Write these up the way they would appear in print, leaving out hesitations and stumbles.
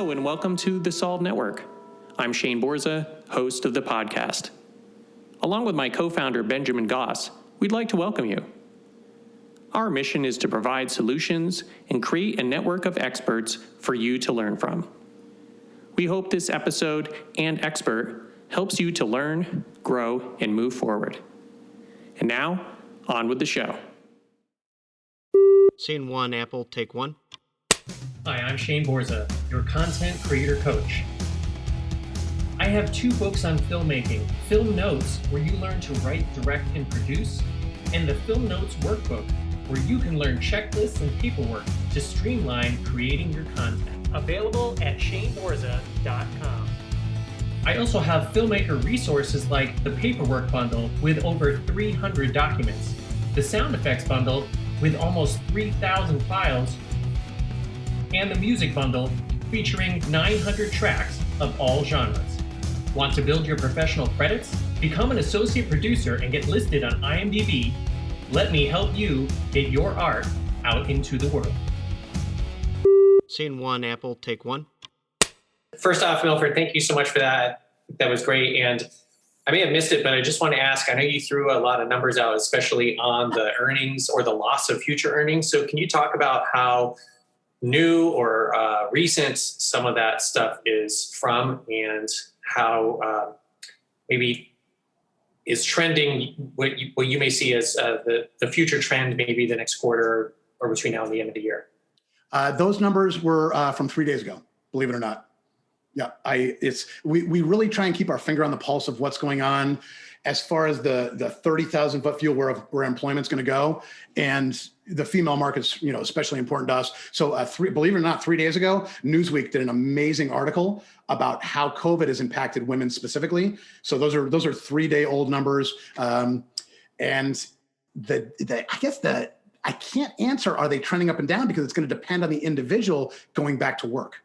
Hello and welcome to the Solve Network. I'm Shane Borza, host of the podcast. Along with my co-founder Benjamin Goss, we'd like to welcome you. Our mission is to provide solutions and create a network of experts for you to learn from. We hope this episode and expert helps you to learn, grow, and move forward. And now, on with the show. Scene one, Apple, take one. Hi, I'm Shane Borza, your content creator coach. I have 2 books on filmmaking, Film Notes, where you learn to write, direct, and produce, and the Film Notes Workbook, where you can learn checklists and paperwork to streamline creating your content. Available at shaneborza.com. I also have filmmaker resources like the Paperwork Bundle with over 300 documents, the Sound Effects Bundle with almost 3,000 files, and the Music Bundle featuring 900 tracks of all genres. Want to build your professional credits? Become an associate producer and get listed on IMDb. Let me help you get your art out into the world. Scene one, Apple, take one. First off, Melford, thank you so much for that. That was great. And I may have missed it, but I just want to ask, I know you threw a lot of numbers out, especially on the earnings or the loss of future earnings. So can you talk about how new or recent some of that stuff is from, and how maybe is trending what you may see as the future trend, maybe the next quarter or between now and the end of the year? Those numbers were from 3 days ago, believe it or not. Yeah, we really try and keep our finger on the pulse of what's going on as far as the 30,000 foot view where employment's going to go, and the female market's especially important to us. So believe it or not, 3 days ago, Newsweek did an amazing article about how COVID has impacted women specifically. So those are 3-day-old numbers, and I can't answer, are they trending up and down, because it's going to depend on the individual going back to work.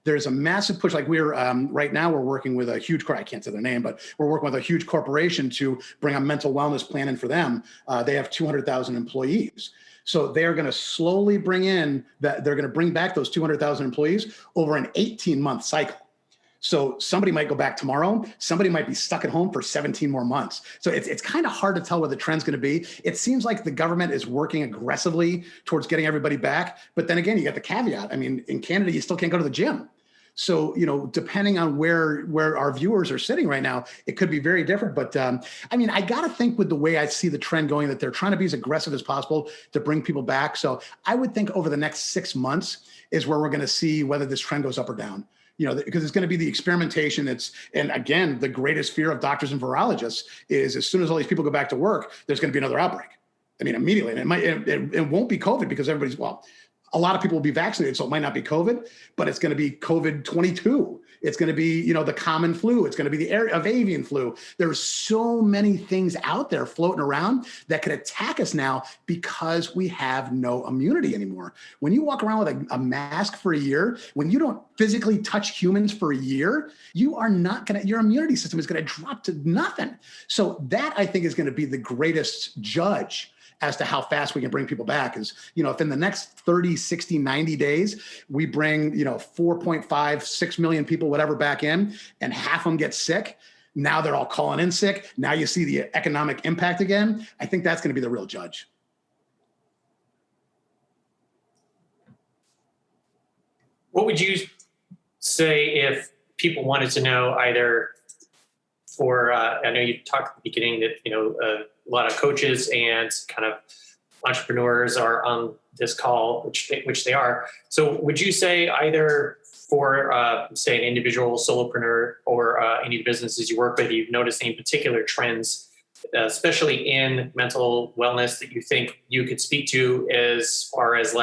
There's a massive push. Like right now, we're working with a huge, I can't say their name, but we're working with a huge corporation to bring a mental wellness plan in for them. They have 200,000 employees. So they are going to slowly they're going to bring back those 200,000 employees over an 18-month cycle. So somebody might go back tomorrow. Somebody might be stuck at home for 17 more months. So it's kind of hard to tell where the trend's going to be. It seems like the government is working aggressively towards getting everybody back. But then again, you got the caveat. I mean, in Canada, you still can't go to the gym. So, depending on where our viewers are sitting right now, it could be very different. But I got to think, with the way I see the trend going, that they're trying to be as aggressive as possible to bring people back. So I would think over the next 6 months is where we're going to see whether this trend goes up or down. Because it's going to be the experimentation. And again, the greatest fear of doctors and virologists is, as soon as all these people go back to work, there's going to be another outbreak. I mean, immediately. And it won't be COVID, because a lot of people will be vaccinated, so it might not be COVID, but it's going to be COVID-22. It's going to be, the common flu. It's going to be the avian flu. There's so many things out there floating around that could attack us now because we have no immunity anymore. When you walk around with a mask for a year, when you don't physically touch humans for a year, your immunity system is going to drop to nothing. So that, I think, is going to be the greatest judge as to how fast we can bring people back. Is, if in the next 30, 60, 90 days, we bring, 4.5, 6 million people, whatever, back in, and half of them get sick. Now they're all calling in sick. Now you see the economic impact again. I think that's going to be the real judge. What would you say if people wanted to know, either for, I know you talked at the beginning that, a lot of coaches and kind of entrepreneurs are on this call, which they are. So would you say, either for, say, an individual solopreneur or any businesses you work with, you've noticed any particular trends, especially in mental wellness, that you think you could speak to, as far as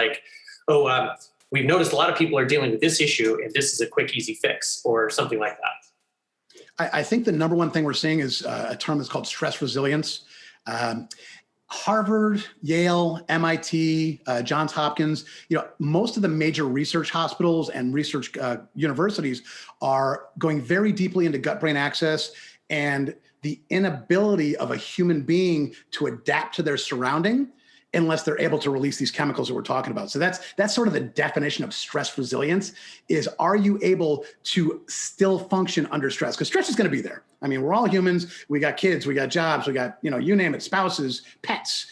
we've noticed a lot of people are dealing with this issue and this is a quick, easy fix, or something like that? I think the number one thing we're seeing is a term that's called stress resilience. Harvard, Yale, MIT, Johns Hopkins, most of the major research hospitals and research universities are going very deeply into gut-brain axis and the inability of a human being to adapt to their surrounding unless they're able to release these chemicals that we're talking about. So that's sort of the definition of stress resilience is, are you able to still function under stress? Because stress is going to be there. I mean, we're all humans. We got kids, we got jobs, we got, you name it, spouses, pets,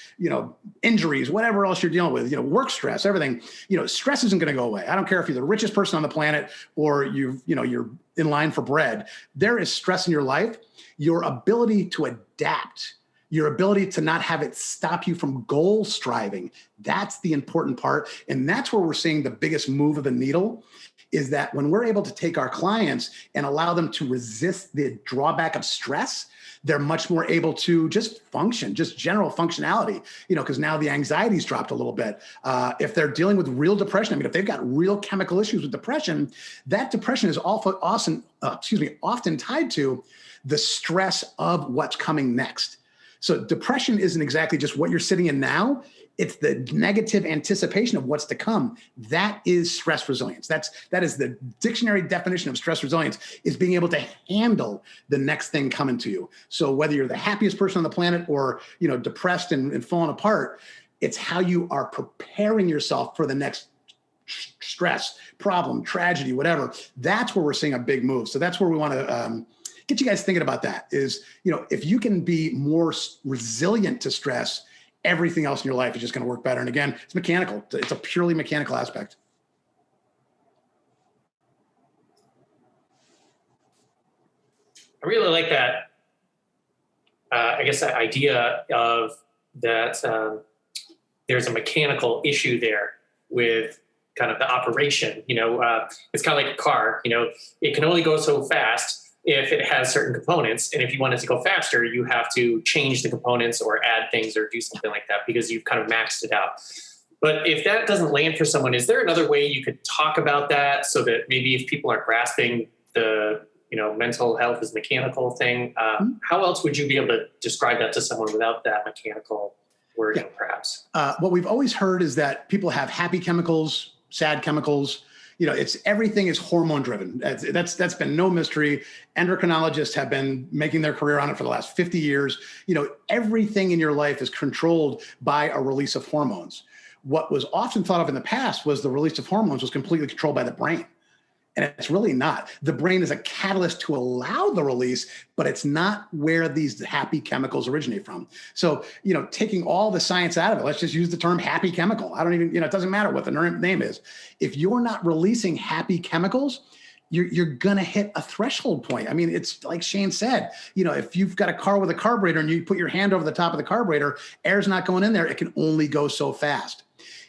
injuries, whatever else you're dealing with, work stress, everything. Stress isn't going to go away. I don't care if you're the richest person on the planet or you're in line for bread. There is stress in your life. Your ability to adapt, your ability to not have it stop you from goal striving, that's the important part. And that's where we're seeing the biggest move of the needle, is that when we're able to take our clients and allow them to resist the drawback of stress, they're much more able to just function, just general functionality, because now the anxiety's dropped a little bit. If they're dealing with real depression, if they've got real chemical issues with depression, that depression is often tied to the stress of what's coming next. So depression isn't exactly just what you're sitting in now. It's the negative anticipation of what's to come. That is stress resilience. That is the dictionary definition of stress resilience, is being able to handle the next thing coming to you. So whether you're the happiest person on the planet or, depressed and falling apart, it's how you are preparing yourself for the next stress, problem, tragedy, whatever. That's where we're seeing a big move. So that's where we want to get you guys thinking about that is, if you can be more resilient to stress, everything else in your life is just going to work better. And again, it's mechanical. It's a purely mechanical aspect. I really like that. I guess that idea of that there's a mechanical issue there with kind of the operation. It's kind of like a car. It can only go so fast if it has certain components. And if you want it to go faster, you have to change the components or add things or do something like that because you've kind of maxed it out. But if that doesn't land for someone, is there another way you could talk about that so that maybe if people are grasping the, mental health is mechanical thing, how else would you be able to describe that to someone without that mechanical wording, perhaps? What we've always heard is that people have happy chemicals, sad chemicals. It's everything is hormone driven. That's been no mystery. Endocrinologists have been making their career on it for the last 50 years. Everything in your life is controlled by a release of hormones. What was often thought of in the past was the release of hormones was completely controlled by the brain. And it's really not. The brain is a catalyst to allow the release, but it's not where these happy chemicals originate from. So, taking all the science out of it, let's just use the term happy chemical. I don't even, it doesn't matter what the name is. If you're not releasing happy chemicals, you're going to hit a threshold point. I mean, it's like Shane said, if you've got a car with a carburetor and you put your hand over the top of the carburetor, air's not going in there. It can only go so fast.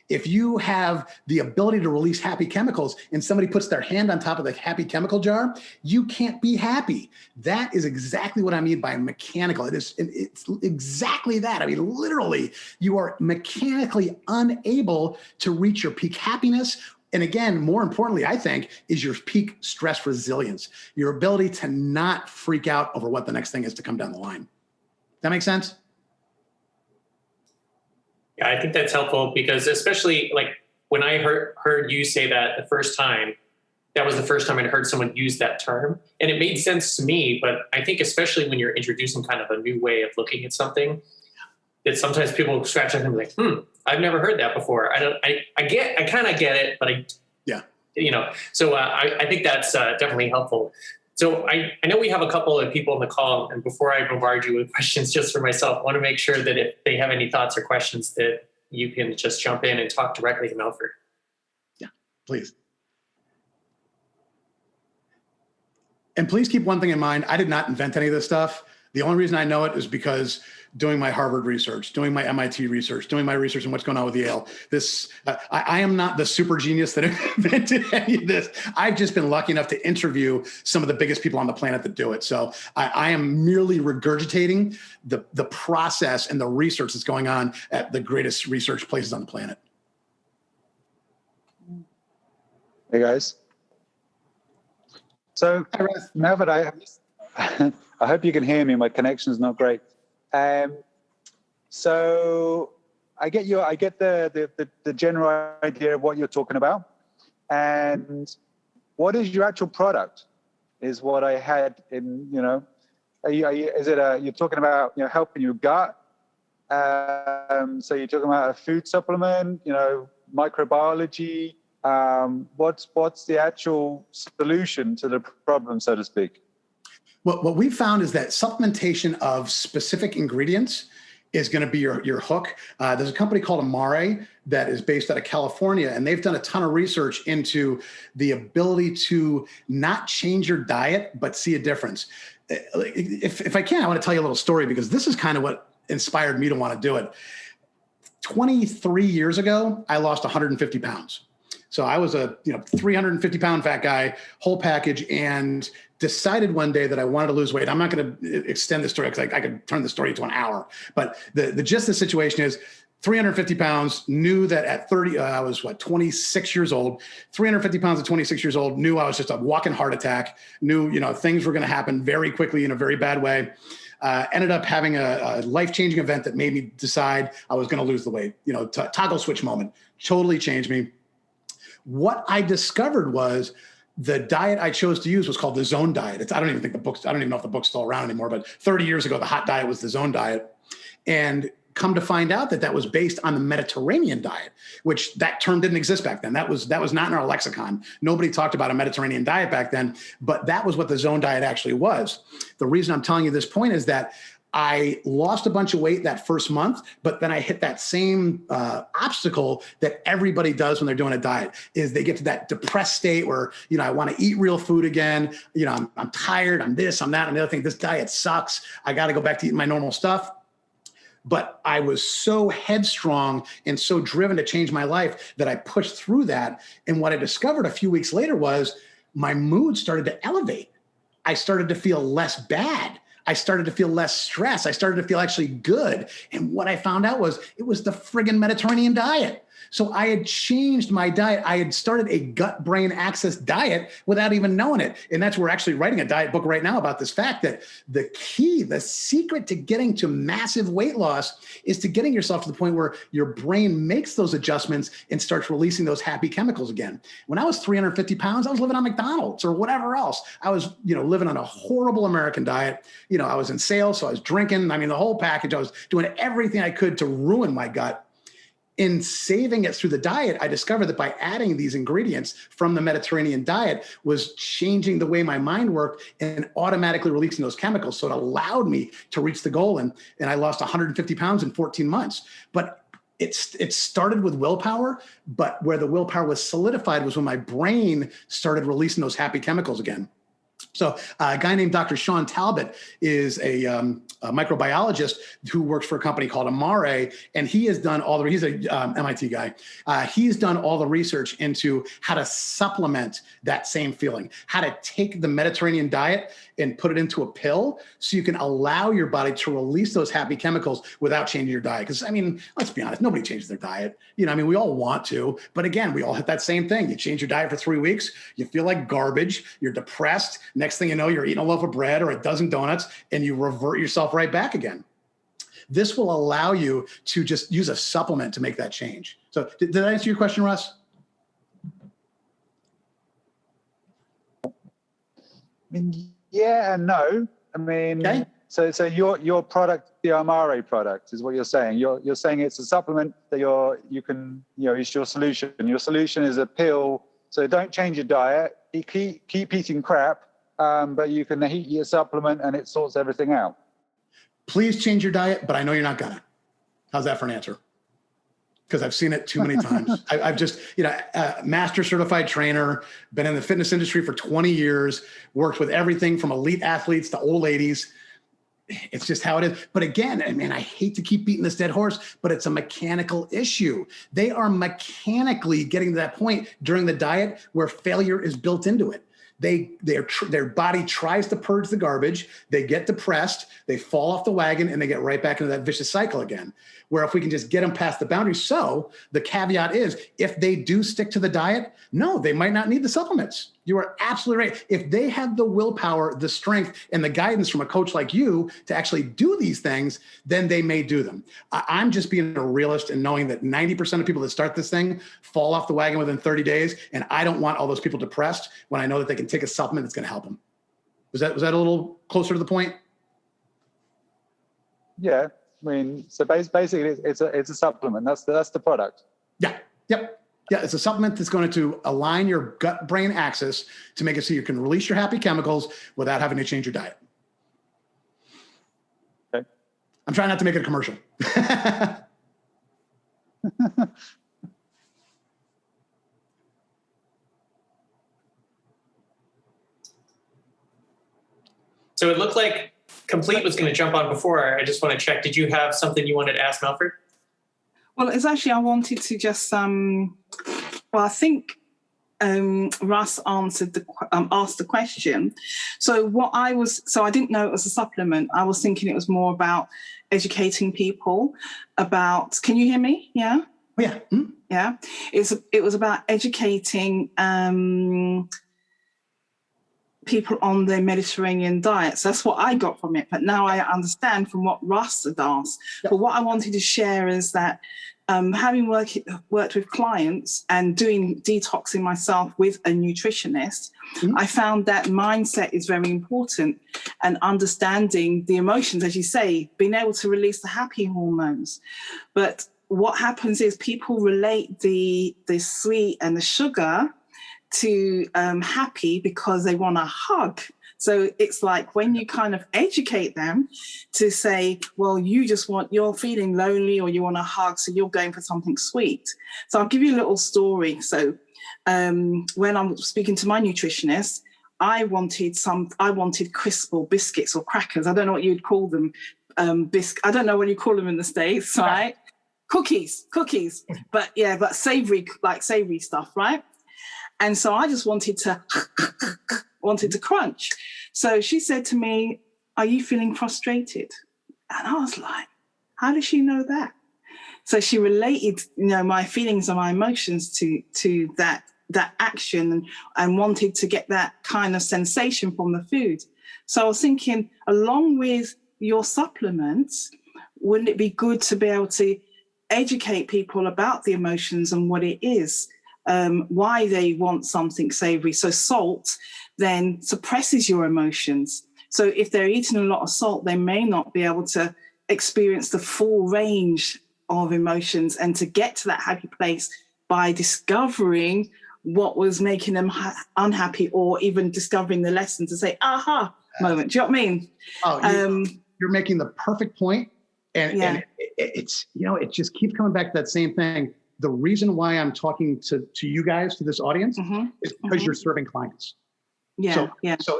If you have the ability to release happy chemicals and somebody puts their hand on top of the happy chemical jar, you can't be happy. That is exactly what I mean by mechanical. It's exactly that. I mean, literally, you are mechanically unable to reach your peak happiness. And again, more importantly, I think, is your peak stress resilience, your ability to not freak out over what the next thing is to come down the line. That make sense? Yeah, I think that's helpful because especially like when I heard you say that the first time, that was the first time I'd heard someone use that term. And it made sense to me, but I think especially when you're introducing kind of a new way of looking at something, that sometimes people scratch their head and be like, I've never heard that before. I kind of get it, but so I think that's definitely helpful. So I know we have a couple of people on the call, and before I bombard you with questions just for myself, I want to make sure that if they have any thoughts or questions that you can just jump in and talk directly to Melford. Yeah, please. And please keep one thing in mind. I did not invent any of this stuff. The only reason I know it is because doing my Harvard research, doing my MIT research, doing my research on what's going on with Yale. I am not the super genius that invented any of this. I've just been lucky enough to interview some of the biggest people on the planet that do it. So I am merely regurgitating the process and the research that's going on at the greatest research places on the planet. Hey guys. So, Melford, I hope you can hear me. My connection is not great. So I get the general idea of what you're talking about, and what is your actual product is what I had in, you're talking about, helping your gut. So you're talking about a food supplement, microbiology. What's the actual solution to the problem, so to speak? What we've found is that supplementation of specific ingredients is going to be your hook. There's a company called Amare that is based out of California, and they've done a ton of research into the ability to not change your diet, but see a difference. If I can, I want to tell you a little story, because this is kind of what inspired me to want to do it. 23 years ago, I lost 150 pounds. So I was a 350 pound fat guy, whole package, and decided one day that I wanted to lose weight. I'm not going to extend the story because I could turn the story into an hour. But the gist of the situation is 350 pounds, knew that at 30, I was 26 years old, 350 pounds at 26 years old, knew I was just a walking heart attack, knew, things were going to happen very quickly in a very bad way. Ended up having a life-changing event that made me decide I was going to lose the weight, toggle switch moment, totally changed me. What I discovered was the diet I chose to use was called the Zone Diet. I don't even know if the book's still around anymore, but 30 years ago, the hot diet was the Zone Diet. And come to find out that was based on the Mediterranean diet, which that term didn't exist back then. That was not in our lexicon. Nobody talked about a Mediterranean diet back then, but that was what the Zone Diet actually was. The reason I'm telling you this point is that I lost a bunch of weight that first month, but then I hit that same obstacle that everybody does when they're doing a diet, is they get to that depressed state where, I want to eat real food again. I'm tired, I'm this, I'm that, and the other thing, this diet sucks. I got to go back to eating my normal stuff. But I was so headstrong and so driven to change my life that I pushed through that. And what I discovered a few weeks later was my mood started to elevate. I started to feel less bad. I started to feel less stress. I started to feel actually good. And what I found out was it was the friggin' Mediterranean diet. So I had changed my diet. I had started a gut-brain axis diet without even knowing it. And that's, we're actually writing a diet book right now about this fact that the secret to getting to massive weight loss is to getting yourself to the point where your brain makes those adjustments and starts releasing those happy chemicals again. When I was 350 pounds, I was living on McDonald's or whatever else. I was, living on a horrible American diet. I was in sales, so I was drinking. The whole package. I was doing everything I could to ruin my gut. In saving it through the diet, I discovered that by adding these ingredients from the Mediterranean diet was changing the way my mind worked and automatically releasing those chemicals. So it allowed me to reach the goal. And I lost 150 pounds in 14 months. But it started with willpower, but where the willpower was solidified was when my brain started releasing those happy chemicals again. So a guy named Dr. Sean Talbot is a microbiologist who works for a company called Amare, and he has done he's a MIT guy. He's done all the research into how to supplement that same feeling, how to take the Mediterranean diet and put it into a pill so you can allow your body to release those happy chemicals without changing your diet. Because, let's be honest, nobody changes their diet. We all want to, but again, we all hit that same thing. You change your diet for 3 weeks, you feel like garbage, you're depressed. Next thing you know, you're eating a loaf of bread or a dozen donuts, and you revert yourself right back again. This will allow you to just use a supplement to make that change. So did that answer your question, Russ? Yeah and no. Okay. So your product, the Amare product, is what you're saying. You're saying it's a supplement that it's your solution. Your solution is a pill. So don't change your diet. You keep eating crap, but you can eat your supplement and it sorts everything out. Please change your diet, but I know you're not gonna. How's that for an answer? Because I've seen it too many times. I've just, master certified trainer, been in the fitness industry for 20 years, worked with everything from elite athletes to old ladies. It's just how it is. But again, I hate to keep beating this dead horse, but it's a mechanical issue. They are mechanically getting to that point during the diet where failure is built into it. Their body tries to purge the garbage. They get depressed. They fall off the wagon and they get right back into that vicious cycle again. Where if we can just get them past the boundary. So the caveat is if they do stick to the diet, no, they might not need the supplements. You are absolutely right. If they have the willpower, the strength, and the guidance from a coach like you to actually do these things, then they may do them. I'm just being a realist and knowing that 90% of people that start this thing fall off the wagon within 30 days. And I don't want all those people depressed when I know that they can take a supplement that's going to help them. Was that a little closer to the point? Yeah. I mean, so basically, it's a supplement. That's the product. Yeah. Yep. Yeah. It's a supplement that's going to align your gut-brain axis to make it so you can release your happy chemicals without having to change your diet. Okay. I'm trying not to make it a commercial. So it looked like Complete was going to jump on before. I just want to check. Did you have something you wanted to ask Melford? Well, it's actually, I wanted to just, I think Russ asked the question. So I didn't know it was a supplement. I was thinking it was more about educating people about, can you hear me? Yeah? Oh, yeah. Mm-hmm. Yeah. It was about educating people on their Mediterranean diets. That's what I got from it. But now I understand from what Russ had asked. Yep. But what I wanted to share is that having worked with clients and doing detoxing myself with a nutritionist, mm-hmm. I found that mindset is very important, and understanding the emotions, as you say, being able to release the happy hormones. But what happens is people relate the sweet and the sugar to happy because they want a hug. So it's like when you kind of educate them to say, well, you're feeling lonely or you want a hug, so you're going for something sweet. So I'll give you a little story. So when I'm speaking to my nutritionist, I wanted Crisp biscuits or crackers. I don't know what you'd call them. I don't know what you call them in the States, right? Cookies. But savory stuff, right? And so I just wanted to crunch. So she said to me, "Are you feeling frustrated?" And I was like, how does she know that? So she related, my feelings and my emotions to that action and wanted to get that kind of sensation from the food. So I was thinking, along with your supplements, wouldn't it be good to be able to educate people about the emotions and what it is? Why they want something savory. So salt then suppresses your emotions. So if they're eating a lot of salt, they may not be able to experience the full range of emotions and to get to that happy place by discovering what was making them unhappy, or even discovering the lesson to say, aha, moment. Do you know what I mean? Oh, you're making the perfect point. And it's, it just keeps coming back to that same thing. The reason why I'm talking to you guys, to this audience, mm-hmm. is because mm-hmm. you're serving clients. So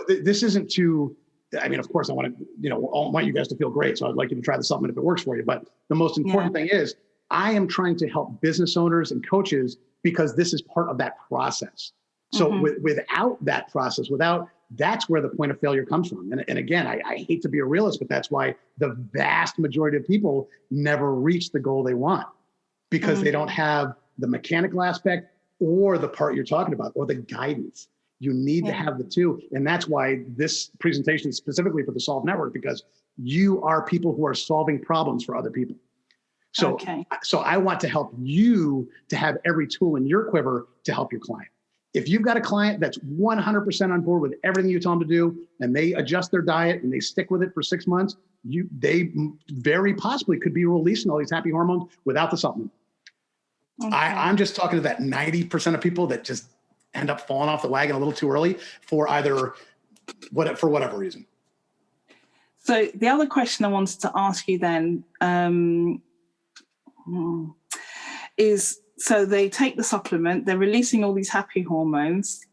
this isn't to, of course I want to, I want you guys to feel great. So I'd like you to try the supplement if it works for you. But the most important thing is I am trying to help business owners and coaches because this is part of that process. So mm-hmm. without that process, that's where the point of failure comes from. And again, I hate to be a realist, but that's why the vast majority of people never reach the goal they want. Because mm-hmm. they don't have the mechanical aspect or the part you're talking about or the guidance. You need to have the two. And that's why this presentation is specifically for the Solve Network, because you are people who are solving problems for other people. So I want to help you to have every tool in your quiver to help your client. If you've got a client that's 100% on board with everything you tell them to do, and they adjust their diet and they stick with it for 6 months, they very possibly could be releasing all these happy hormones without the supplement. Okay. I'm just talking to that 90% of people that just end up falling off the wagon a little too early for whatever reason. So the other question I wanted to ask you then is, so they take the supplement, they're releasing all these happy hormones,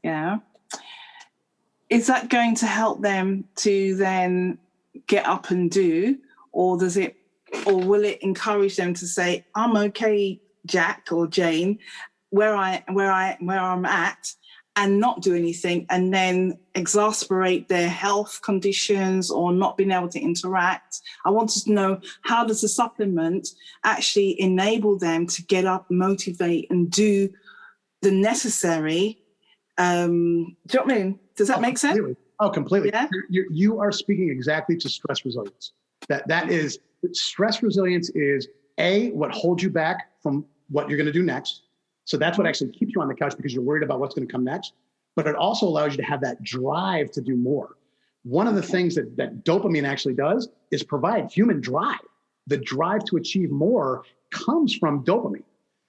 Is that going to help them to then get up and do, or will it encourage them to say, I'm okay, Jack or Jane, where I'm at, and not do anything, and then exasperate their health conditions or not being able to interact? I wanted to know, how does the supplement actually enable them to get up, motivate, and do the necessary? Do you know what I mean? Does that make sense? Completely. Yeah? You are speaking exactly to stress resilience. That is, stress resilience is what holds you back from what you're going to do next. So that's what actually keeps you on the couch, because you're worried about what's going to come next. But it also allows you to have that drive to do more. One of the things that dopamine actually does is provide human drive. the drive to achieve more comes from dopamine.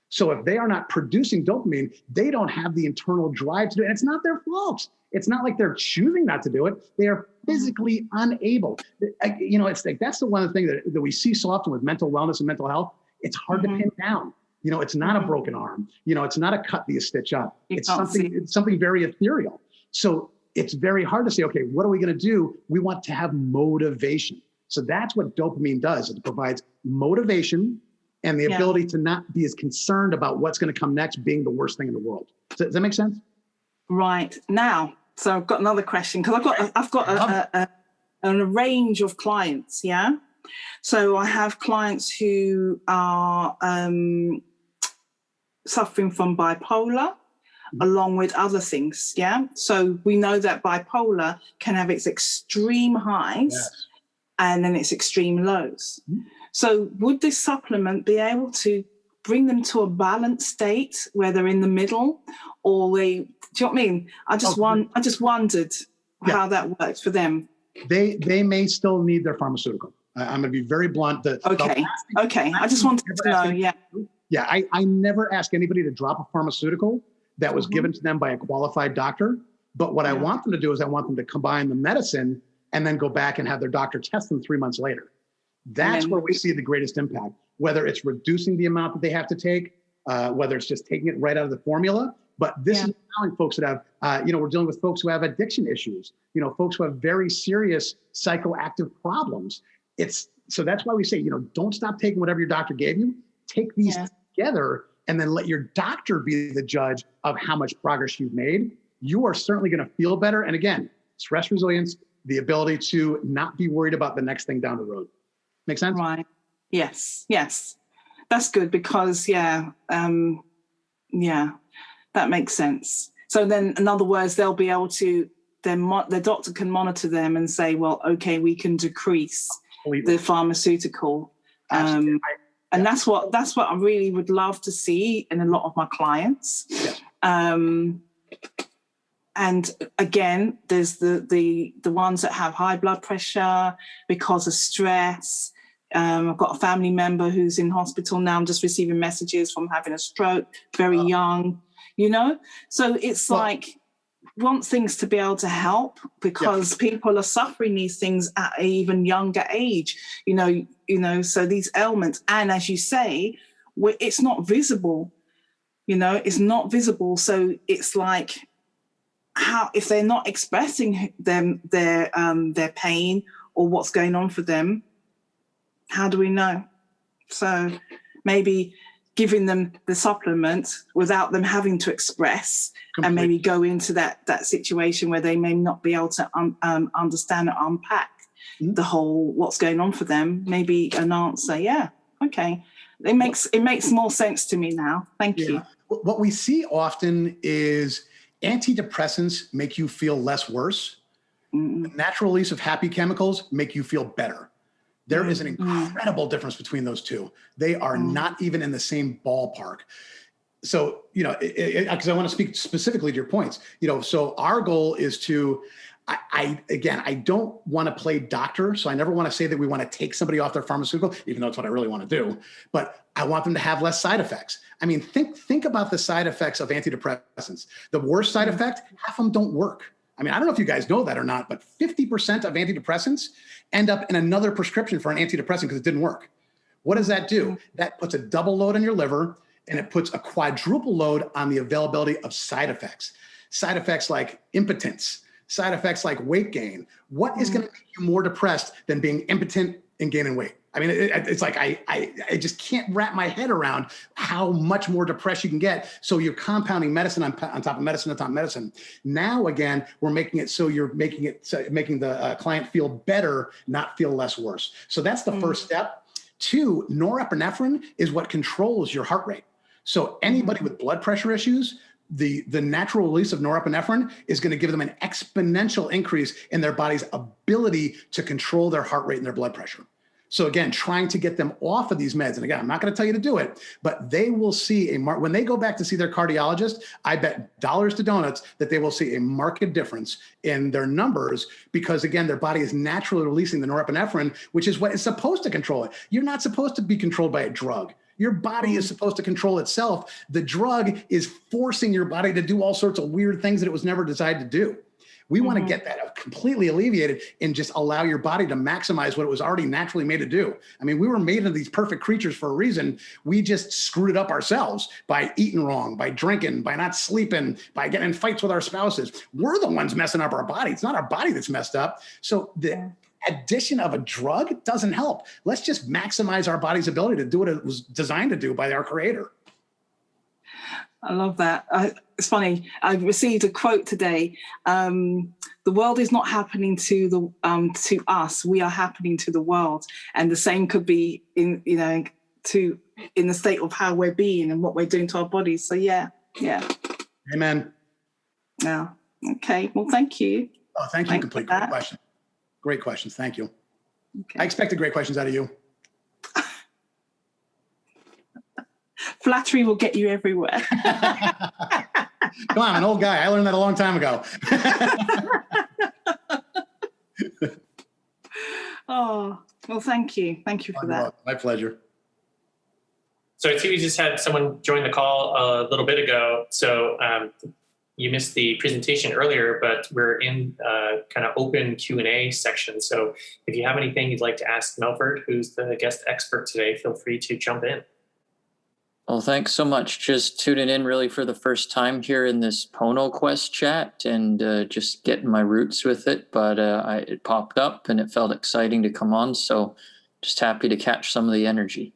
So if they are not producing dopamine, they don't have the internal drive to do it. And it's not their fault. It's not like they're choosing not to do it. They are physically unable. It's like, that's the one thing that we see so often with mental wellness and mental health. It's hard to pin down. It's not a broken arm. It's not a cut that you stitch up. It's something very ethereal. So it's very hard to say, okay, what are we going to do? We want to have motivation. So that's what dopamine does. It provides motivation and the ability to not be as concerned about what's going to come next being the worst thing in the world. Does that make sense? Right. Now, so I've got another question, because I've got a range of clients, yeah? So I have clients who are suffering from bipolar, along with other things, yeah? So we know that bipolar can have its extreme highs and then its extreme lows. So would this supplement be able to bring them to a balanced state where they're in the middle, or do you know what I mean? I just wondered how that works for them. They may still need their pharmaceutical. I'm going to be very blunt. Okay. I just wanted to know, Yeah, I never ask anybody to drop a pharmaceutical that was given to them by a qualified doctor. But what I want them to do is I want them to combine the medicine and then go back and have their doctor test them 3 months later. That's where we see the greatest impact, whether it's reducing the amount that they have to take, whether it's just taking it right out of the formula. But this is allowing folks that have, we're dealing with folks who have addiction issues, folks who have very serious psychoactive problems. So that's why we say, don't stop taking whatever your doctor gave you. Take these together and then let your doctor be the judge of how much progress you've made. You are certainly going to feel better. And again, stress resilience, the ability to not be worried about the next thing down the road. Make sense? Right. Yes. That's good, because, that makes sense. So then, in other words, they'll be able to, their doctor can monitor them and say, well, okay, we can decrease the pharmaceutical. And that's what I really would love to see in a lot of my clients. And again, there's the ones that have high blood pressure because of stress. I've got a family member who's in hospital now. I'm just receiving messages from having a stroke, very young, So it's want things to be able to help, because people are suffering these things at an even younger age, so these ailments. And as you say, it's not visible, it's not visible. So it's like, how, if they're not expressing their pain or what's going on for them, how do we know? So maybe giving them the supplement without them having to express and maybe go into that situation where they may not be able to understand or unpack the whole what's going on for them. Maybe an answer, okay. It makes more sense to me now. Thank you. What we see often is antidepressants make you feel less worse. The natural release of happy chemicals make you feel better. There is an incredible difference between those two. They are not even in the same ballpark. So, because I want to speak specifically to your points, so our goal is to, I don't want to play doctor. So I never want to say that we want to take somebody off their pharmaceutical, even though it's what I really want to do, but I want them to have less side effects. I mean, think about the side effects of antidepressants. The worst side effect, half of them don't work. I mean, I don't know if you guys know that or not, but 50% of antidepressants end up in another prescription for an antidepressant because it didn't work. What does that do? That puts a double load on your liver, and it puts a quadruple load on the availability of side effects. Side effects like impotence, side effects like weight gain. What is going to make you more depressed than being impotent and gaining weight? I mean, it's like I just can't wrap my head around how much more depressed you can get. So you're compounding medicine on top of medicine on top of medicine. Now, again, we're making it so you're making the client feel better, not feel less worse. So that's the first step. 2, norepinephrine is what controls your heart rate. So anybody with blood pressure issues, the natural release of norepinephrine is going to give them an exponential increase in their body's ability to control their heart rate and their blood pressure. So again, trying to get them off of these meds. And again, I'm not going to tell you to do it, but they will see when they go back to see their cardiologist, I bet dollars to donuts that they will see a marked difference in their numbers, because again, their body is naturally releasing the norepinephrine, which is what is supposed to control it. You're not supposed to be controlled by a drug. Your body is supposed to control itself. The drug is forcing your body to do all sorts of weird things that it was never designed to do. We want to get that completely alleviated and just allow your body to maximize what it was already naturally made to do. I mean, we were made into these perfect creatures for a reason. We just screwed it up ourselves by eating wrong, by drinking, by not sleeping, by getting in fights with our spouses. We're the ones messing up our body. It's not our body that's messed up. So the addition of a drug doesn't help. Let's just maximize our body's ability to do what it was designed to do by our creator. I love that. It's funny. I received a quote today. The world is not happening to us. We are happening to the world, and the same could be in the state of how we're being and what we're doing to our bodies. So yeah. Amen. Yeah. Okay. Well, thank you. Oh, thank you. Complete. Great question. Great questions. Thank you. Okay. I expected great questions out of you. Flattery will get you everywhere. Come on, I'm an old guy. I learned that a long time ago. Oh, well, thank you. Thank you for that. My pleasure. So I see we just had someone join the call a little bit ago. So you missed the presentation earlier, but we're in kind of open Q&A section. So if you have anything you'd like to ask Melford, who's the guest expert today, feel free to jump in. Well, thanks so much. Just tuning in really for the first time here in this PonoQuest chat and just getting my roots with it. But it popped up and it felt exciting to come on. So just happy to catch some of the energy.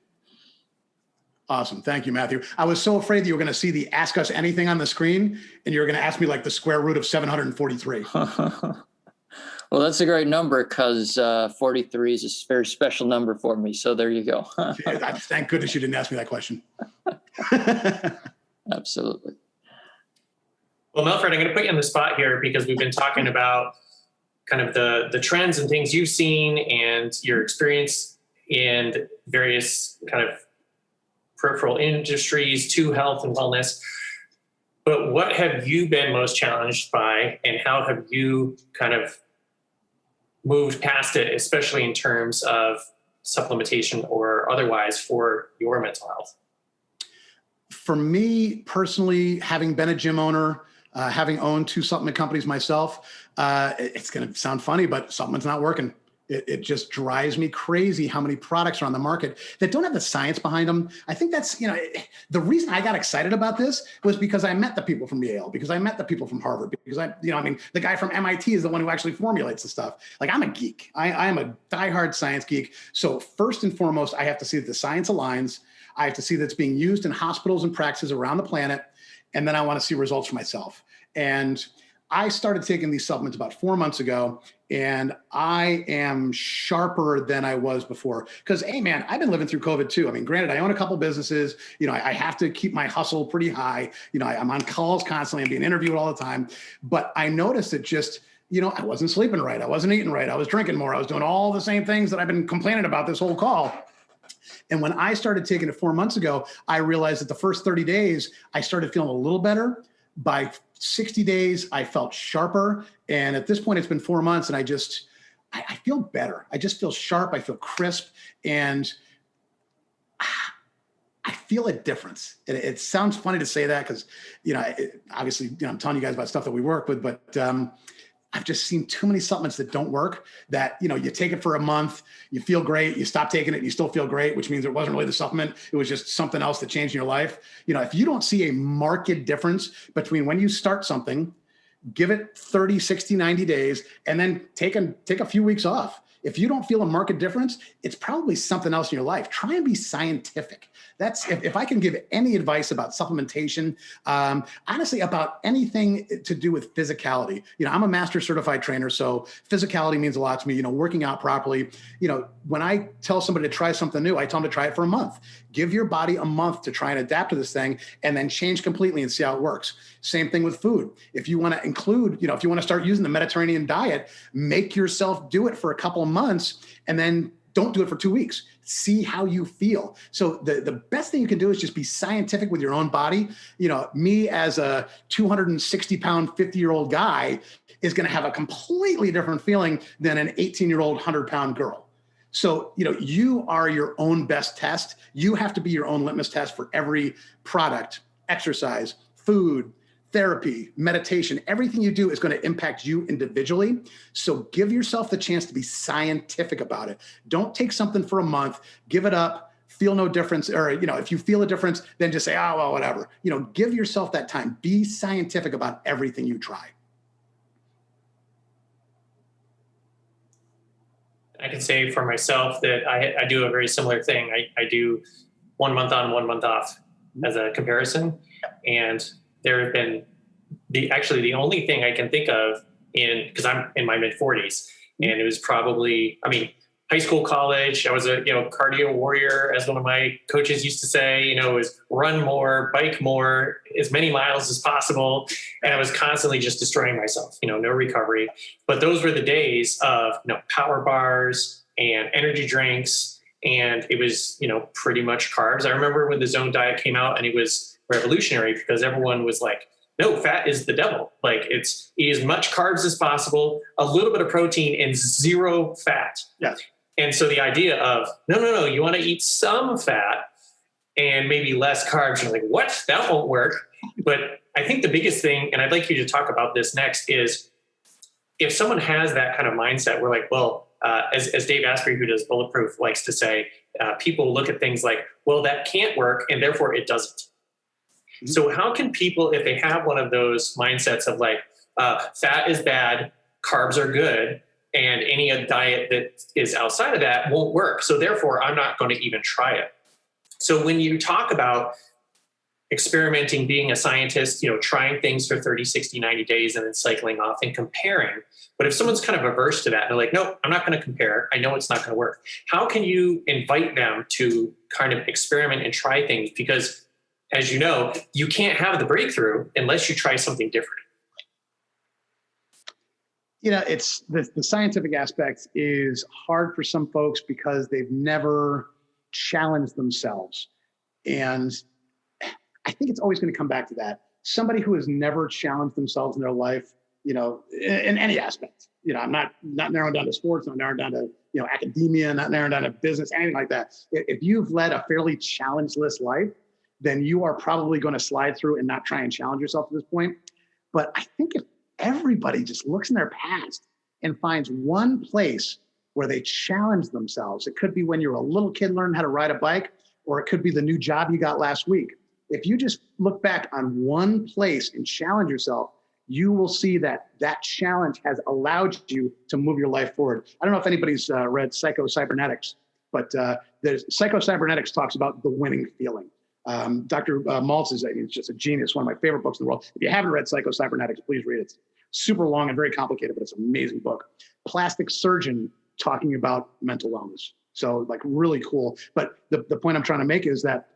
Awesome. Thank you, Matthew. I was so afraid that you were going to see the Ask Us Anything on the screen and you were going to ask me like the square root of 743. Well, that's a great number because 43 is a very special number for me. So there you go. Thank goodness you didn't ask me that question. Absolutely. Well, Melford, I'm going to put you on the spot here because we've been talking about kind of the trends and things you've seen and your experience in various kind of peripheral industries to health and wellness. But what have you been most challenged by, and how have you kind of moved past it, especially in terms of supplementation or otherwise for your mental health? For me personally, having been a gym owner, having owned 2 supplement companies myself, it's going to sound funny, but supplement's not working. It just drives me crazy how many products are on the market that don't have the science behind them. I think that's, the reason I got excited about this was because I met the people from Yale, because I met the people from Harvard, because the guy from MIT is the one who actually formulates the stuff. Like, I'm a geek. I am a diehard science geek. So first and foremost, I have to see that the science aligns. I have to see that it's being used in hospitals and practices around the planet. And then I want to see results for myself. And I started taking these supplements about 4 months ago, and I am sharper than I was before. Because, hey, man, I've been living through COVID too. I mean, granted, I own a couple businesses. I have to keep my hustle pretty high. I'm on calls constantly. I'm being interviewed all the time. But I noticed that just, I wasn't sleeping right. I wasn't eating right. I was drinking more. I was doing all the same things that I've been complaining about this whole call. And when I started taking it 4 months ago, I realized that the first 30 days, I started feeling a little better. By 60 days, I felt sharper. And at this point, it's been 4 months and I feel better. I just feel sharp. I feel crisp. And I feel a difference. It sounds funny to say that because, obviously, I'm telling you guys about stuff that we work with, but I've just seen too many supplements that don't work, that, you take it for a month, you feel great, you stop taking it, you still feel great, which means it wasn't really the supplement. It was just something else that changed in your life. If you don't see a marked difference between when you start something, give it 30, 60, 90 days, and then take a few weeks off. If you don't feel a marked difference, it's probably something else in your life. Try and be scientific. That's if I can give any advice about supplementation, honestly, about anything to do with physicality. I'm a master certified trainer, so physicality means a lot to me. Working out properly. When I tell somebody to try something new, I tell them to try it for a month. Give your body a month to try and adapt to this thing, and then change completely and see how it works. Same thing with food. If you want to include, if you want to start using the Mediterranean diet, make yourself do it for a couple of months, and then don't do it for 2 weeks. See how you feel. So the best thing you can do is just be scientific with your own body. Me as a 260 pound, 50-year-old guy is going to have a completely different feeling than an 18-year-old, 100-pound girl. So, you are your own best test. You have to be your own litmus test for every product, exercise, food, therapy, meditation. Everything you do is going to impact you individually. So give yourself the chance to be scientific about it. Don't take something for a month, give it up, feel no difference. Or, if you feel a difference, then just say, oh, well, whatever. Give yourself that time. Be scientific about everything you try. I can say for myself that I do a very similar thing. I do 1 month on, 1 month off as a comparison. And there have been the only thing I can think of because I'm in my mid 40s, and it was probably, high school, college. I was a, cardio warrior, as one of my coaches used to say, was run more, bike more, as many miles as possible. And I was constantly just destroying myself, no recovery. But those were the days of, power bars and energy drinks. And it was, pretty much carbs. I remember when the Zone diet came out, and it was revolutionary because everyone was like, no, fat is the devil. Like eat as much carbs as possible, a little bit of protein and zero fat. Yes. And so the idea of, no, you want to eat some fat and maybe less carbs. You're like, what? That won't work. But I think the biggest thing, and I'd like you to talk about this next, is if someone has that kind of mindset, we're like, well, as Dave Asprey, who does Bulletproof, likes to say, people look at things like, well, that can't work, and therefore it doesn't. Mm-hmm. So how can people, if they have one of those mindsets of like, fat is bad, carbs are good, and any diet that is outside of that won't work, so therefore I'm not going to even try it. So when you talk about experimenting, being a scientist, trying things for 30, 60, 90 days and then cycling off and comparing, but if someone's kind of averse to that and they're like, no, I'm not going to compare, I know it's not going to work, how can you invite them to kind of experiment and try things? Because as you know, you can't have the breakthrough unless you try something different. It's the scientific aspect is hard for some folks because they've never challenged themselves. And I think it's always going to come back to that. Somebody who has never challenged themselves in their life, in any aspect, I'm not narrowing down to sports, not narrowing down to, academia, not narrowing down to business, anything like that. If you've led a fairly challengeless life, then you are probably going to slide through and not try and challenge yourself at this point. But I think if everybody just looks in their past and finds one place where they challenge themselves, it could be when you're a little kid learning how to ride a bike, or it could be the new job you got last week. If you just look back on one place and challenge yourself, you will see that challenge has allowed you to move your life forward. I don't know if anybody's read Psycho-Cybernetics, but Psycho-Cybernetics talks about the winning feeling. Dr. Maltz is just a genius, one of my favorite books in the world. If you haven't read Psycho-Cybernetics, please read it. It's super long and very complicated, but it's an amazing book. Plastic surgeon talking about mental wellness. So really cool. But the point I'm trying to make is that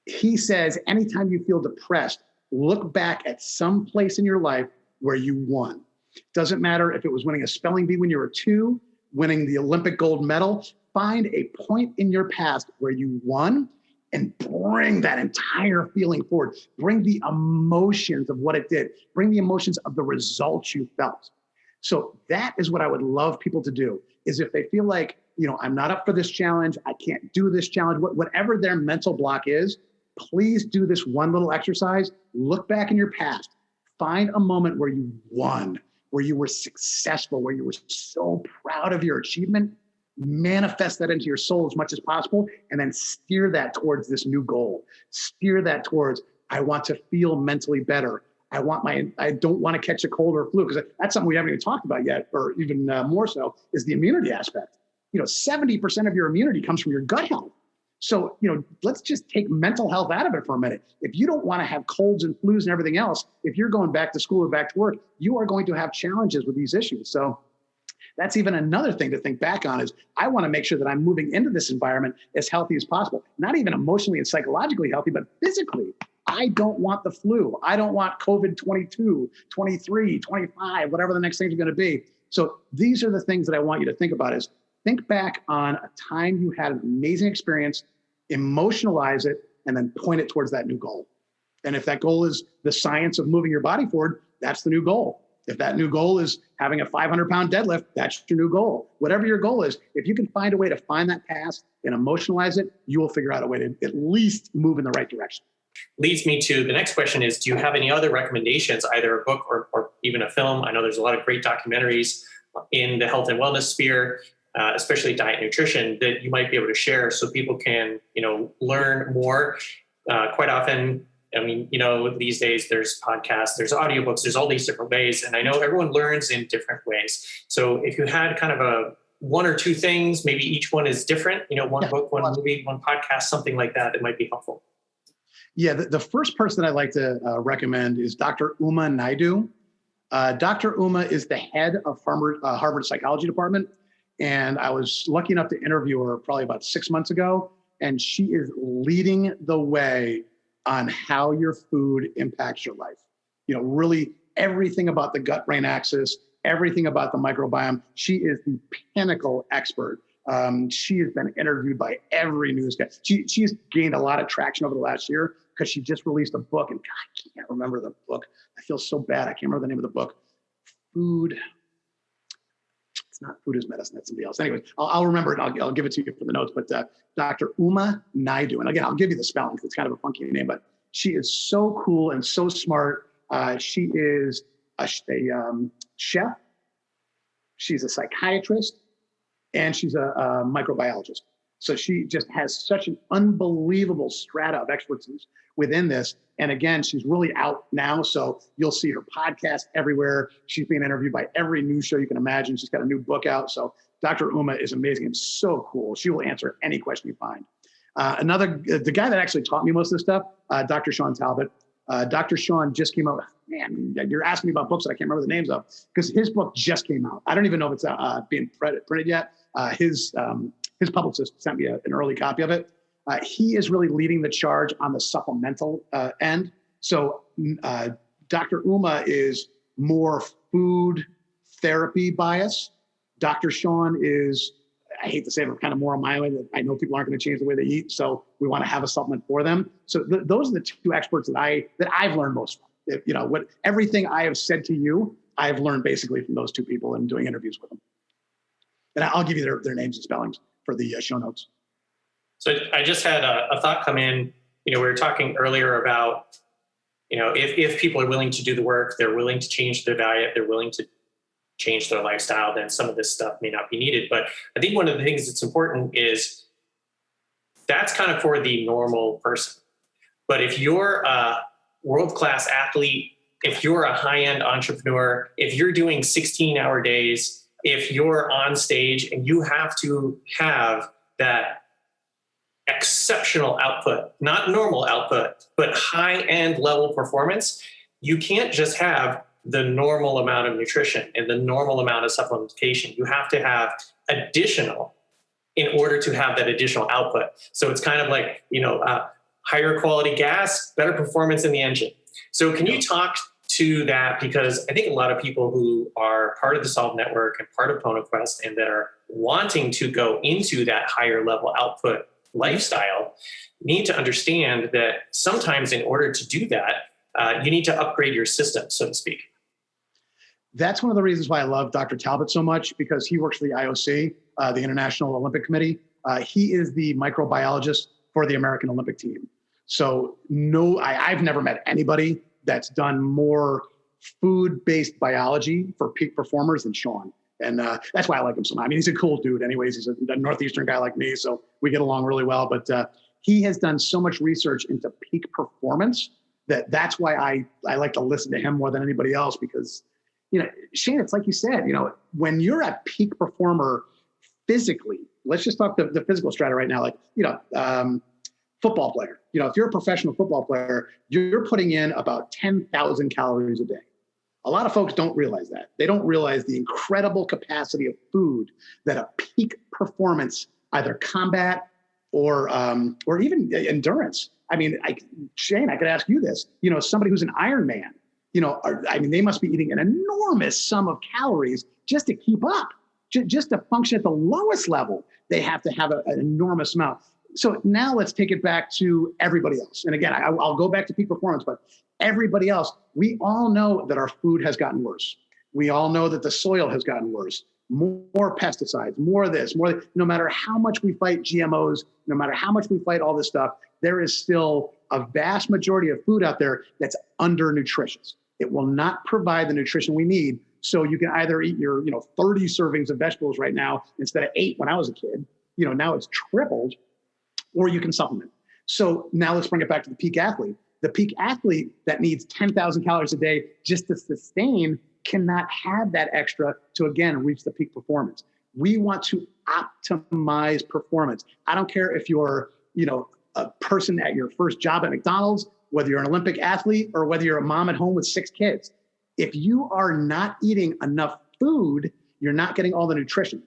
he says, anytime you feel depressed, look back at some place in your life where you won. Doesn't matter if it was winning a spelling bee when you were 2, winning the Olympic gold medal. Find a point in your past where you won and bring that entire feeling forward. Bring the emotions of what it did. Bring the emotions of the results you felt. So that is what I would love people to do, is if they feel like, I'm not up for this challenge, I can't do this challenge, whatever their mental block is, please do this one little exercise. Look back in your past. Find a moment where you won, where you were successful, where you were so proud of your achievement. Manifest that into your soul as much as possible, and then steer that towards this new goal. Steer that towards, I want to feel mentally better. I don't want to catch a cold or a flu, because that's something we haven't even talked about yet, or even more so, is the immunity aspect. 70% of your immunity comes from your gut health. So, let's just take mental health out of it for a minute. If you don't want to have colds and flus and everything else, if you're going back to school or back to work, you are going to have challenges with these issues. So that's even another thing to think back on, is I want to make sure that I'm moving into this environment as healthy as possible. Not even emotionally and psychologically healthy, but physically. I don't want the flu. I don't want COVID 22, 23, 25, whatever the next things are going to be. So these are the things that I want you to think about, is think back on a time you had an amazing experience, emotionalize it, and then point it towards that new goal. And if that goal is the science of moving your body forward, that's the new goal. If that new goal is having a 500-pound deadlift, that's your new goal. Whatever your goal is, if you can find a way to find that path and emotionalize it, you will figure out a way to at least move in the right direction. Leads me to the next question is, do you have any other recommendations, either a book or even a film? I know there's a lot of great documentaries in the health and wellness sphere, especially diet and nutrition, that you might be able to share so people can, learn more. Quite often, these days there's podcasts, there's audiobooks, there's all these different ways. And I know everyone learns in different ways. So if you had kind of a one or two things, maybe each one is different, one book, one movie, one podcast, something like that, it might be helpful. Yeah, the first person I'd like to recommend is Dr. Uma Naidu. Dr. Uma is the head of Harvard Psychology Department. And I was lucky enough to interview her probably about 6 months ago. And she is leading the way on how your food impacts your life. Really everything about the gut-brain axis, everything about the microbiome. She is the pinnacle expert. She has been interviewed by every news guy. She has gained a lot of traction over the last year because she just released a book, and God, I can't remember the book. I feel so bad. I can't remember the name of the book. It's not Food is Medicine. That's somebody else. Anyways, I'll remember it. I'll give it to you for the notes. But Dr. Uma Naidu, and again, I'll give you the spelling because it's kind of a funky name, but she is so cool and so smart. She is a chef. She's a psychiatrist, and she's a microbiologist. So she just has such an unbelievable strata of expertise within this. And again, she's really out now. So you'll see her podcast everywhere. She's being interviewed by every news show you can imagine. She's got a new book out. So Dr. Uma is amazing and so cool. She will answer any question you find. The guy that actually taught me most of this stuff, Dr. Sean Talbot. Dr. Sean just came out. Man, you're asking me about books that I can't remember the names of because his book just came out. I don't even know if it's being printed yet. His publicist sent me an early copy of it. He is really leading the charge on the supplemental end. So Dr. Uma is more food therapy bias. Dr. Sean is, I hate to say it, but kind of more on my way. That I know people aren't going to change the way they eat, so we want to have a supplement for them. So those are the two experts that I've learned most from. Everything I have said to you, I've learned basically from those two people and doing interviews with them. And I'll give you their names and spellings for the show notes. So I just had a thought come in. We were talking earlier about, if people are willing to do the work, they're willing to change their diet, they're willing to change their lifestyle, then some of this stuff may not be needed. But I think one of the things that's important is that's kind of for the normal person. But if you're a world-class athlete, if you're a high-end entrepreneur, if you're doing 16-hour days, if you're on stage and you have to have that exceptional output, not normal output, but high-end level performance, you can't just have the normal amount of nutrition and the normal amount of supplementation. You have to have additional in order to have that additional output. So it's kind of like, higher quality gas, better performance in the engine. So can you talk to that? Because I think a lot of people who are part of the Solve Network and part of PonoQuest and that are wanting to go into that higher level output lifestyle need to understand that sometimes in order to do that, you need to upgrade your system, so to speak. That's one of the reasons why I love Dr. Talbot so much, because he works for the IOC, the International Olympic Committee. He is the microbiologist for the American Olympic team. So I've never met anybody that's done more food-based biology for peak performers than Sean. And that's why I like him so much. I mean, he's a cool dude anyways. He's a Northeastern guy like me, so we get along really well. But he has done so much research into peak performance that's why I like to listen to him more than anybody else, because, Shane, it's like you said, when you're a peak performer physically, let's just talk the physical strata right now, like, football player. If you're a professional football player, you're putting in about 10,000 calories a day. A lot of folks don't realize that. They don't realize the incredible capacity of food that a peak performance, either combat or even endurance. I mean, Shane, I could ask you this. Somebody who's an Ironman, they must be eating an enormous sum of calories just to keep up. Just to function at the lowest level, they have to have an enormous amount. So now let's take it back to everybody else. And again, I'll go back to peak performance, but everybody else, we all know that our food has gotten worse. We all know that the soil has gotten worse. More pesticides, more of this, no matter how much we fight GMOs, no matter how much we fight all this stuff, there is still a vast majority of food out there that's undernutritious. It will not provide the nutrition we need. So you can either eat your 30 servings of vegetables right now instead of 8 when I was a kid. Now it's tripled, or you can supplement. So now let's bring it back to the peak athlete. The peak athlete that needs 10,000 calories a day just to sustain cannot have that extra to, again, reach the peak performance. We want to optimize performance. I don't care if you're, a person at your first job at McDonald's, whether you're an Olympic athlete or whether you're a mom at home with 6 kids. If you are not eating enough food, you're not getting all the nutrition.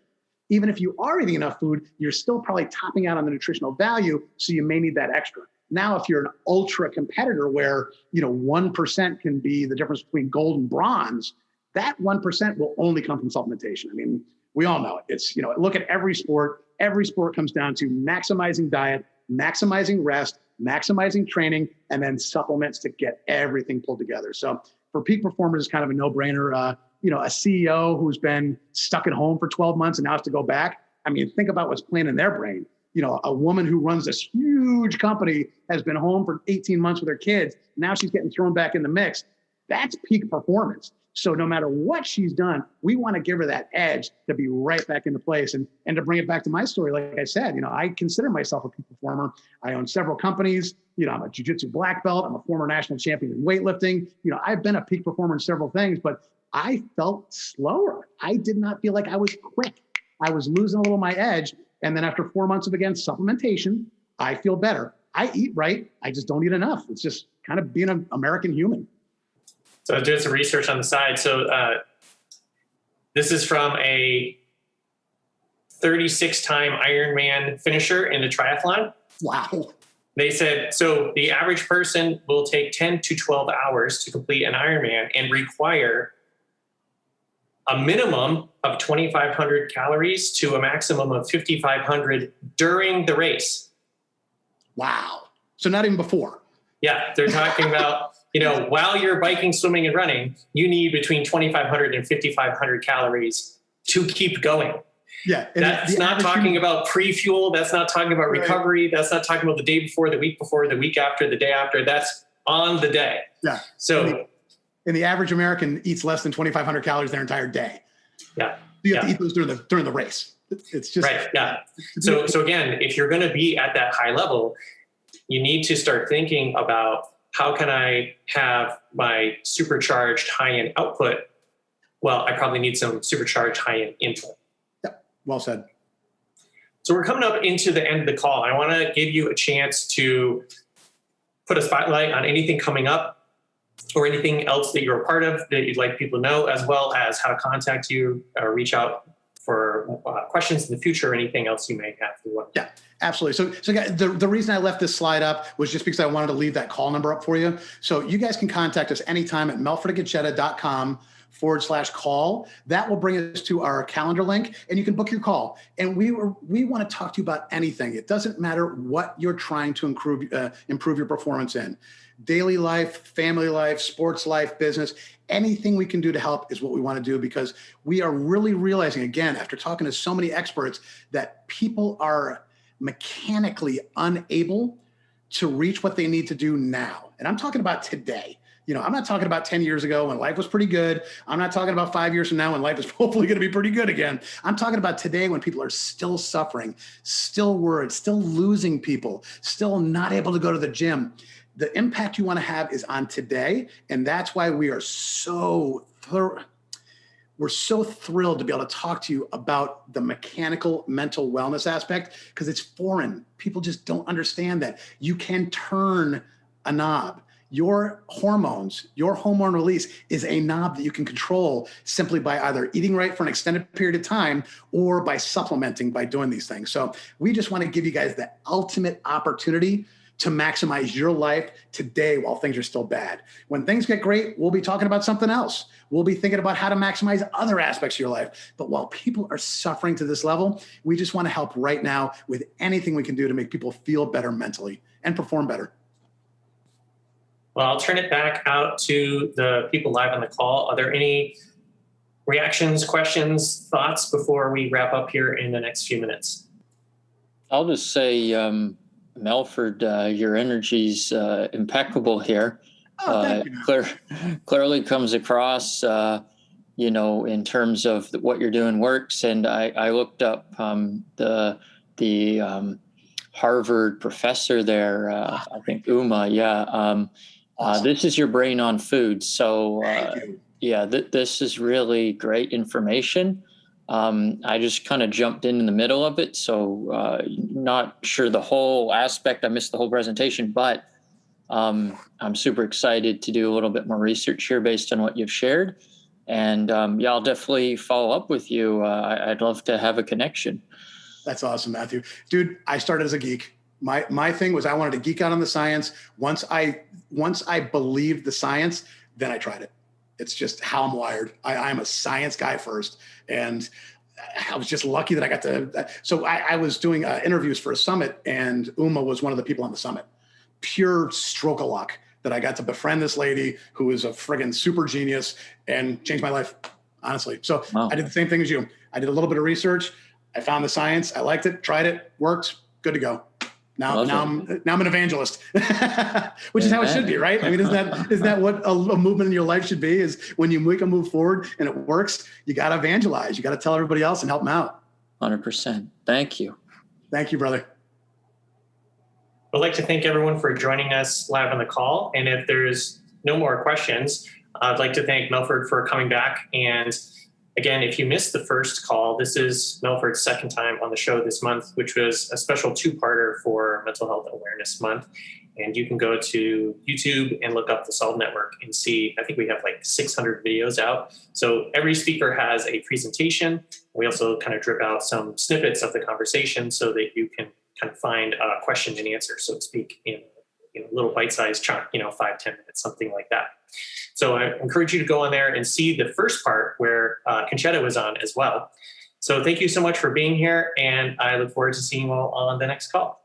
Even if you are eating enough food, you're still probably topping out on the nutritional value, so you may need that extra. Now, if you're an ultra competitor where, 1% can be the difference between gold and bronze, that 1% will only come from supplementation. I mean, we all know it. It's, look at every sport. Every sport comes down to maximizing diet, maximizing rest, maximizing training, and then supplements to get everything pulled together. So for peak performers, it's kind of a no-brainer. A CEO who's been stuck at home for 12 months and now has to go back. I mean, think about what's playing in their brain. A woman who runs this huge company has been home for 18 months with her kids. Now she's getting thrown back in the mix. That's peak performance. So no matter what she's done, we want to give her that edge to be right back into place. And to bring it back to my story, like I said, I consider myself a peak performer. I own several companies. I'm a jiu-jitsu black belt. I'm a former national champion in weightlifting. I've been a peak performer in several things, but I felt slower. I did not feel like I was quick. I was losing a little of my edge. And then after 4 months of, again, supplementation, I feel better. I eat right. I just don't eat enough. It's just kind of being an American human. So I was doing some research on the side. So this is from a 36-time Ironman finisher in the triathlon. Wow. They said, so the average person will take 10 to 12 hours to complete an Ironman and require a minimum of 2,500 calories to a maximum of 5,500 during the race. Wow. So not even before. Yeah, they're talking about, while you're biking, swimming, and running, you need between 2,500 and 5,500 calories to keep going. Yeah. That's not talking about pre-fuel. That's not talking about recovery. Right. That's not talking about the day before, the week before, the week after, the day after. That's on the day. Yeah. So, and the average American eats less than 2,500 calories their entire day. Yeah. You have to eat those during the race. It's just right. Yeah. So again, if you're going to be at that high level, you need to start thinking about how can I have my supercharged high-end output? Well, I probably need some supercharged high-end input. Yeah. Well said. So we're coming up into the end of the call. I want to give you a chance to put a spotlight on anything coming up or anything else that you're a part of that you'd like people to know, as well as how to contact you or reach out for questions in the future, or anything else you may have. Yeah, absolutely. So guys, the reason I left this slide up was just because I wanted to leave that call number up for you. So you guys can contact us anytime at melfordandgachetta.com/call. That will bring us to our calendar link, and you can book your call. And we want to talk to you about anything. It doesn't matter what you're trying to improve your performance in. Daily life, family life, sports life, business, anything we can do to help is what we want to do, because we are really realizing, again, after talking to so many experts, that people are mechanically unable to reach what they need to do now. And I'm talking about today. I'm not talking about 10 years ago when life was pretty good. I'm not talking about 5 years from now when life is hopefully going to be pretty good again. I'm talking about today when people are still suffering, still worried, still losing people, still not able to go to the gym. The impact you want to have is on today. And that's why we are so thrilled to be able to talk to you about the mechanical mental wellness aspect, because it's foreign. People just don't understand that you can turn a knob. Your hormones, your hormone release is a knob that you can control simply by either eating right for an extended period of time or by supplementing by doing these things. So we just want to give you guys the ultimate opportunity to maximize your life today while things are still bad. When things get great, we'll be talking about something else. We'll be thinking about how to maximize other aspects of your life. But while people are suffering to this level, we just want to help right now with anything we can do to make people feel better mentally and perform better. Well, I'll turn it back out to the people live on the call. Are there any reactions, questions, thoughts before we wrap up here in the next few minutes? I'll just say, Melford, your energy's impeccable here. Oh, thank you. Clearly comes across, in terms of what you're doing works. And I looked up the Harvard professor there, I think Uma. Yeah. Awesome. This is your brain on food. So this is really great information. I just kind of jumped in the middle of it. So not sure the whole aspect. I missed the whole presentation, but I'm super excited to do a little bit more research here based on what you've shared. And I'll definitely follow up with you. I'd love to have a connection. That's awesome, Matthew. Dude, I started as a geek. My thing was I wanted to geek out on the science. Once I believed the science, then I tried it. It's just how I'm wired. I'm a science guy first. And I was just lucky that I got to. So I was doing interviews for a summit, and Uma was one of the people on the summit. Pure stroke of luck that I got to befriend this lady who is a friggin' super genius and changed my life, honestly. So wow. I did the same thing as you. I did a little bit of research. I found the science. I liked it, tried it, worked, good to go. Now I'm an evangelist, which is how it should be, right? I mean, isn't that what a movement in your life should be? Is when you make a move forward and it works, you got to evangelize. You got to tell everybody else and help them out. 100%. Thank you. Thank you, brother. I'd like to thank everyone for joining us live on the call. And if there's no more questions, I'd like to thank Melford for coming back. And again, if you missed the first call, this is Melford's second time on the show this month, which was a special two-parter for Mental Health Awareness Month. And you can go to YouTube and look up the Solve Network and see, I think we have like 600 videos out. So every speaker has a presentation. We also kind of drip out some snippets of the conversation so that you can kind of find a question and answer, so to speak, in a little bite-sized chunk, 5-10 minutes, something like that. So I encourage you to go on there and see the first part where Conchetta was on as well. So thank you so much for being here, and I look forward to seeing you all on the next call.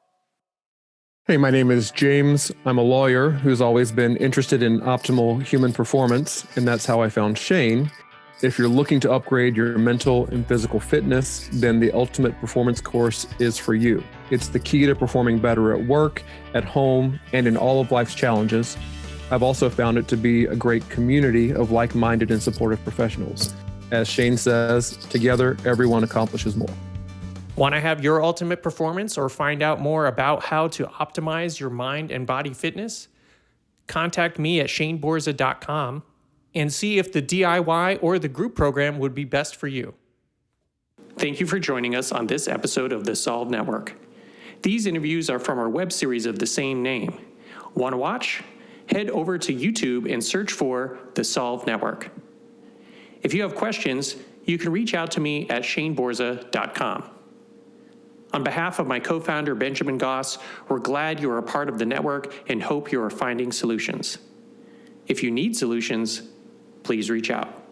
Hey, my name is James. I'm a lawyer who's always been interested in optimal human performance, and that's how I found Shane. If you're looking to upgrade your mental and physical fitness, then the Ultimate Performance course is for you. It's the key to performing better at work, at home, and in all of life's challenges. I've also found it to be a great community of like-minded and supportive professionals. As Shane says, together, everyone accomplishes more. Want to have your ultimate performance or find out more about how to optimize your mind and body fitness? Contact me at shaneborza.com and see if the DIY or the group program would be best for you. Thank you for joining us on this episode of the Solve Network. These interviews are from our web series of the same name. Want to watch? Head over to YouTube and search for the Solve Network. If you have questions, you can reach out to me at shaneborza.com. On behalf of my co-founder, Benjamin Goss, we're glad you are a part of the network and hope you are finding solutions. If you need solutions, please reach out.